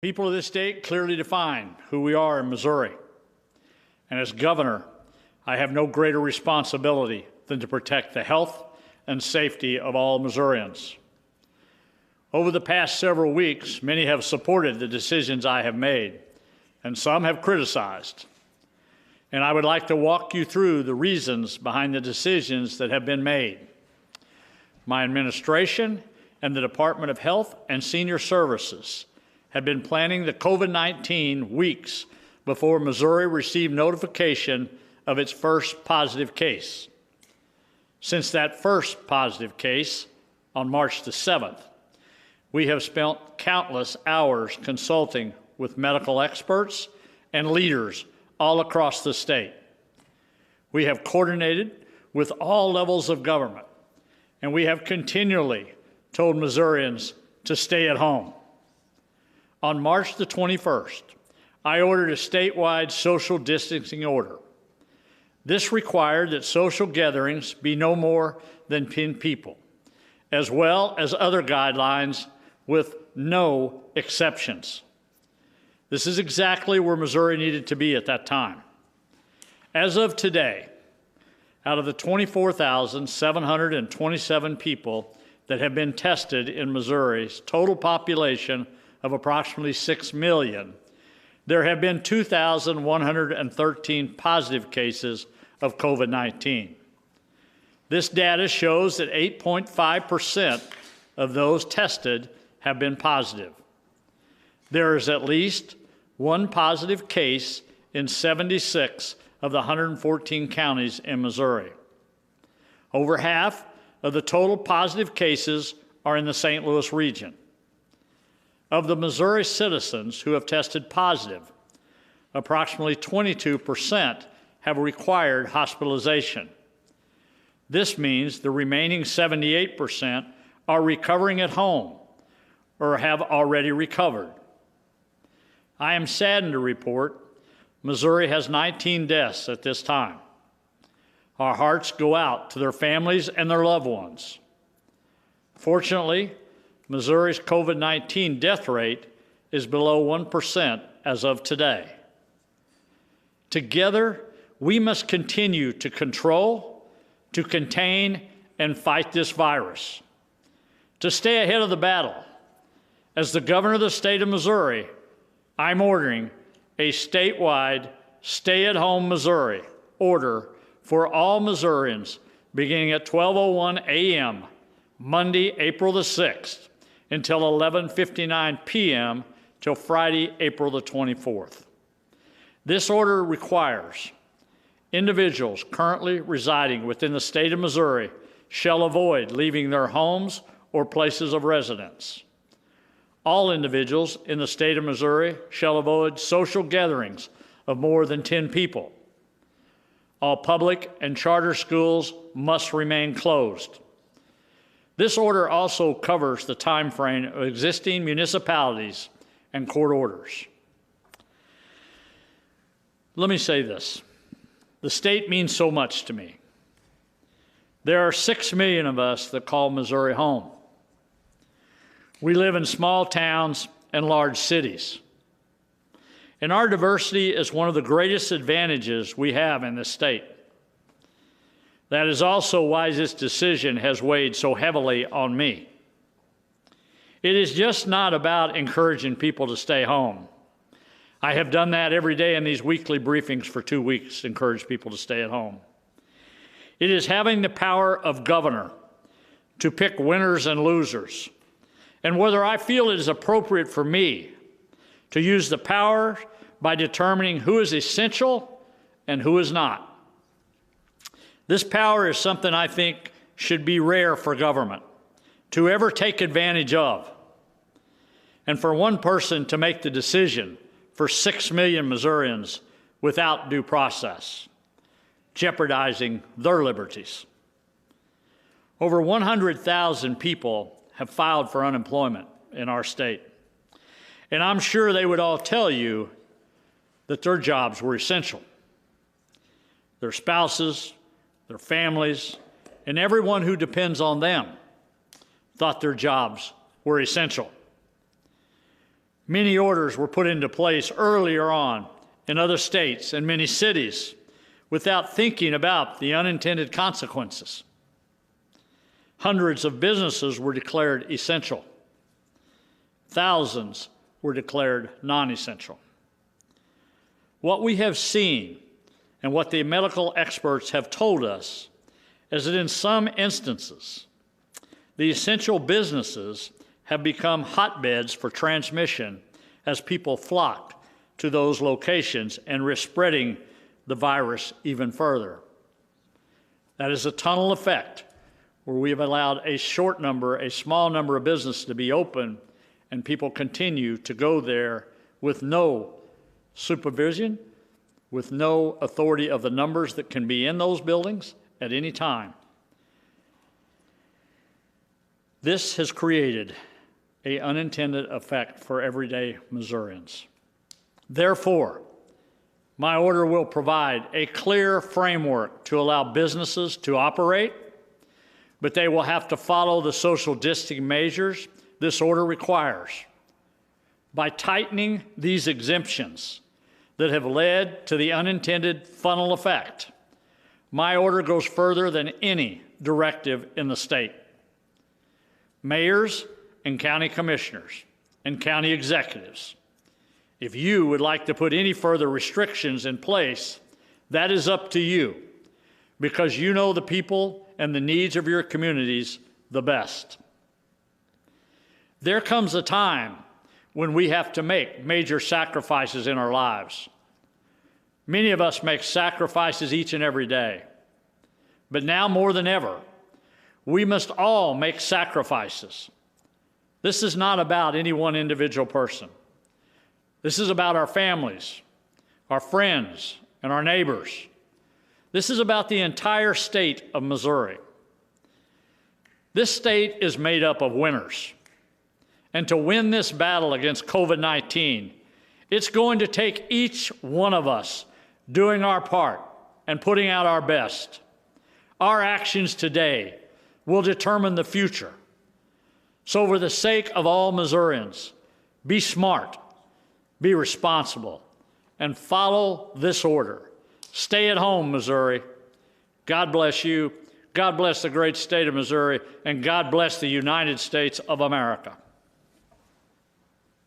People of this state clearly define who we are in Missouri. And as governor, I have no greater responsibility than to protect the health and safety of all Missourians. Over the past several weeks, many have supported the decisions I have made, and some have criticized. And I would like to walk you through the reasons behind the decisions that have been made. My administration and the Department of Health and Senior Services had been planning the COVID-19 weeks before Missouri received notification of its first positive case. Since that first positive case on March the 7th, we have spent countless hours consulting with medical experts and leaders all across the state. We have coordinated with all levels of government, and we have continually told Missourians to stay at home. On March the 21st, I ordered a statewide social distancing order. This required that social gatherings be no more than 10 people, as well as other guidelines with no exceptions. This is exactly where Missouri needed to be at that time. As of today, out of the 24,727 people that have been tested in Missouri's total population of approximately 6 million, there have been 2,113 positive cases of COVID-19. This data shows that 8.5% of those tested have been positive. There is at least one positive case in 76 of the 114 counties in Missouri. Over half of the total positive cases are in the St. Louis region. Of the Missouri citizens who have tested positive, approximately 22% have required hospitalization. This means the remaining 78% are recovering at home or have already recovered. I am saddened to report Missouri has 19 deaths at this time. Our hearts go out to their families and their loved ones. Fortunately, Missouri's COVID-19 death rate is below 1% as of today. Together, we must continue to control, to contain, and fight this virus. To stay ahead of the battle, as the governor of the state of Missouri, I'm ordering a statewide stay-at-home Missouri order for all Missourians beginning at 12:01 a.m. Monday, April the 6th, until 11:59 p.m. till Friday, April the 24th. This order requires individuals currently residing within the state of Missouri shall avoid leaving their homes or places of residence. All individuals in the state of Missouri shall avoid social gatherings of more than 10 people. All public and charter schools must remain closed. This order also covers the time frame of existing municipalities and court orders. Let me say this. The state means so much to me. There are 6 million of us that call Missouri home. We live in small towns and large cities. And our diversity is one of the greatest advantages we have in this state. That is also why this decision has weighed so heavily on me. It is just not about encouraging people to stay home. I have done that every day in these weekly briefings for 2 weeks, encourage people to stay at home. It is having the power of governor to pick winners and losers, and whether I feel it is appropriate for me to use the power by determining who is essential and who is not. This power is something I think should be rare for government to ever take advantage of. And for one person to make the decision for 6 million Missourians without due process, jeopardizing their liberties. Over 100,000 people have filed for unemployment in our state. And I'm sure they would all tell you that their jobs were essential. Their spouses, their families, and everyone who depends on them thought their jobs were essential. Many orders were put into place earlier on in other states and many cities without thinking about the unintended consequences. Hundreds of businesses were declared essential. Thousands were declared non-essential. What we have seen and what the medical experts have told us is that in some instances, the essential businesses have become hotbeds for transmission as people flock to those locations and risk spreading the virus even further. That is a tunnel effect where we have allowed a small number of businesses to be open, and people continue to go there with no supervision, with no authority of the numbers that can be in those buildings at any time. This has created an unintended effect for everyday Missourians. Therefore, my order will provide a clear framework to allow businesses to operate, but they will have to follow the social distancing measures this order requires. By tightening these exemptions that have led to the unintended funnel effect, my order goes further than any directive in the state. Mayors and county commissioners and county executives, if you would like to put any further restrictions in place, that is up to you, because you know the people and the needs of your communities the best. There comes a time when we have to make major sacrifices in our lives. Many of us make sacrifices each and every day. But now more than ever, we must all make sacrifices. This is not about any one individual person. This is about our families, our friends, and our neighbors. This is about the entire state of Missouri. This state is made up of winners. And to win this battle against COVID-19, it's going to take each one of us doing our part and putting out our best. Our actions today will determine the future. So for the sake of all Missourians, be smart, be responsible, and follow this order. Stay at home, Missouri. God bless you. God bless the great state of Missouri, and God bless the United States of America.